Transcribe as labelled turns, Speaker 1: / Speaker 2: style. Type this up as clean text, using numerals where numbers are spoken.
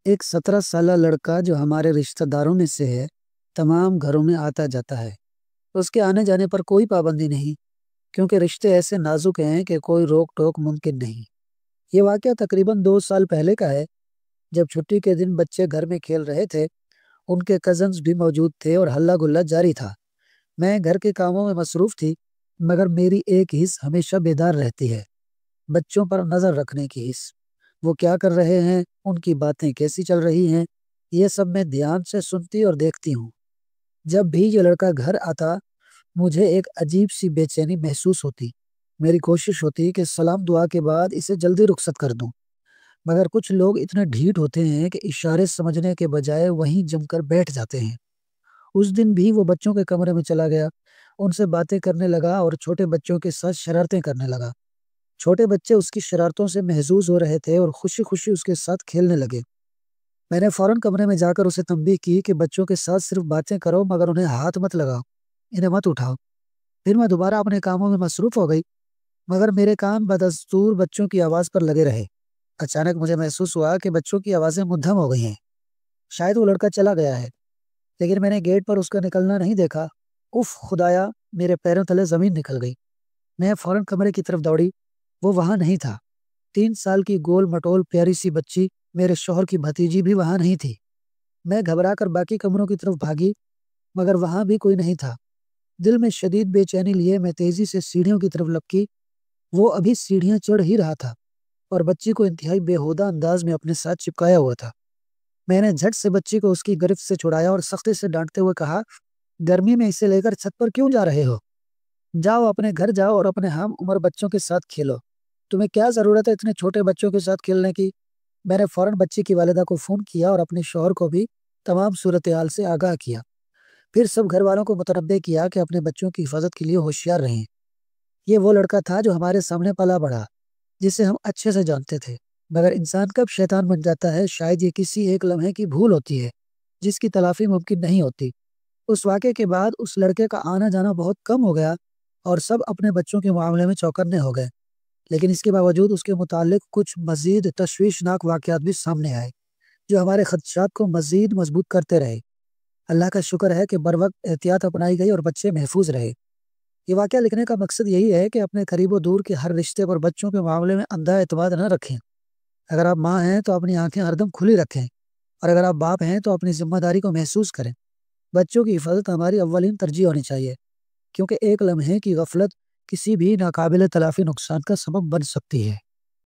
Speaker 1: ایک 17 سالہ لڑکا جو ہمارے رشتہ داروں میں سے ہے، تمام گھروں میں آتا جاتا ہے۔ اس کے آنے جانے پر کوئی پابندی نہیں، کیونکہ رشتے ایسے نازک ہیں کہ کوئی روک ٹوک ممکن نہیں۔ یہ واقعہ تقریباً 2 سال پہلے کا ہے، جب چھٹی کے دن بچے گھر میں کھیل رہے تھے۔ ان کے کزنز بھی موجود تھے اور ہلہ گلا جاری تھا۔ میں گھر کے کاموں میں مصروف تھی، مگر میری ایک حس ہمیشہ بیدار رہتی ہے، بچوں پر نظر رکھنے کی حس۔ وہ کیا کر رہے ہیں، ان کی باتیں کیسی چل رہی ہیں، یہ سب میں دھیان سے سنتی اور دیکھتی ہوں۔ جب بھی یہ لڑکا گھر آتا، مجھے ایک عجیب سی بے چینی محسوس ہوتی۔ میری کوشش ہوتی کہ سلام دعا کے بعد اسے جلدی رخصت کر دوں، مگر کچھ لوگ اتنے ڈھیٹ ہوتے ہیں کہ اشارے سمجھنے کے بجائے وہیں جم کر بیٹھ جاتے ہیں۔ اس دن بھی وہ بچوں کے کمرے میں چلا گیا، ان سے باتیں کرنے لگا اور چھوٹے بچوں کے ساتھ شرارتیں کرنے لگا۔ چھوٹے بچے اس کی شرارتوں سے محظوظ ہو رہے تھے اور خوشی خوشی اس کے ساتھ کھیلنے لگے۔ میں نے فوراً کمرے میں جا کر اسے تنبیہ کی کہ بچوں کے ساتھ صرف باتیں کرو، مگر انہیں ہاتھ مت لگاؤ، انہیں مت اٹھاؤ۔ پھر میں دوبارہ اپنے کاموں میں مصروف ہو گئی، مگر میرے کان بدستور بچوں کی آواز پر لگے رہے۔ اچانک مجھے محسوس ہوا کہ بچوں کی آوازیں مدھم ہو گئی ہیں۔ شاید وہ لڑکا چلا گیا ہے، لیکن میں نے گیٹ پر اس کا نکلنا نہیں دیکھا۔ اف خدایا، میرے پیروں تلے زمین نکل گئی۔ میں فوراً کمرے کی طرف دوڑی، وہ وہاں نہیں تھا۔ 3 سال کی گول مٹول پیاری سی بچی، میرے شوہر کی بھتیجی بھی وہاں نہیں تھی۔ میں گھبرا کر باقی کمروں کی طرف بھاگی، مگر وہاں بھی کوئی نہیں تھا۔ دل میں شدید بے چینی لیے میں تیزی سے سیڑھیوں کی طرف لپکی۔ وہ ابھی سیڑھیاں چڑھ ہی رہا تھا اور بچی کو انتہائی بے ہودہ انداز میں اپنے ساتھ چپکایا ہوا تھا۔ میں نے جھٹ سے بچی کو اس کی گرفت سے چھڑایا اور سختی سے ڈانٹتے ہوئے کہا، گرمی میں اسے لے کر چھت پر کیوں جا رہے ہو؟ جاؤ اپنے گھر جاؤ اور اپنے ہم عمر بچوں کے ساتھ کھیلو۔ تمہیں کیا ضرورت ہے اتنے چھوٹے بچوں کے ساتھ کھیلنے کی؟ میں نے فوراً بچی کی والدہ کو فون کیا اور اپنے شوہر کو بھی تمام صورتحال سے آگاہ کیا۔ پھر سب گھر والوں کو متنبہ کیا کہ اپنے بچوں کی حفاظت کے لیے ہوشیار رہیں۔ یہ وہ لڑکا تھا جو ہمارے سامنے پلا بڑھا، جسے ہم اچھے سے جانتے تھے، مگر انسان کب شیطان بن جاتا ہے، شاید یہ کسی ایک لمحے کی بھول ہوتی ہے جس کی تلافی ممکن نہیں ہوتی۔ اس واقعے کے بعد اس لڑکے کا آنا جانا بہت کم ہو گیا اور سب اپنے بچوں کے معاملے میں چوکنے ہو گئے۔ لیکن اس کے باوجود اس کے متعلق کچھ مزید تشویشناک واقعات بھی سامنے آئے، جو ہمارے خدشات کو مزید مضبوط کرتے رہے۔ اللہ کا شکر ہے کہ بروقت احتیاط اپنائی گئی اور بچے محفوظ رہے۔ یہ واقعہ لکھنے کا مقصد یہی ہے کہ اپنے قریب و دور کے ہر رشتے پر بچوں کے معاملے میں اندھا اعتماد نہ رکھیں۔ اگر آپ ماں ہیں تو اپنی آنکھیں ہردم کھلی رکھیں، اور اگر آپ باپ ہیں تو اپنی ذمہ داری کو محسوس کریں۔ بچوں کی حفاظت ہماری اولین ترجیح ہونی چاہیے، کیونکہ ایک لمحے کی غفلت کسی بھی ناقابل تلافی نقصان کا سبب بن سکتی ہے۔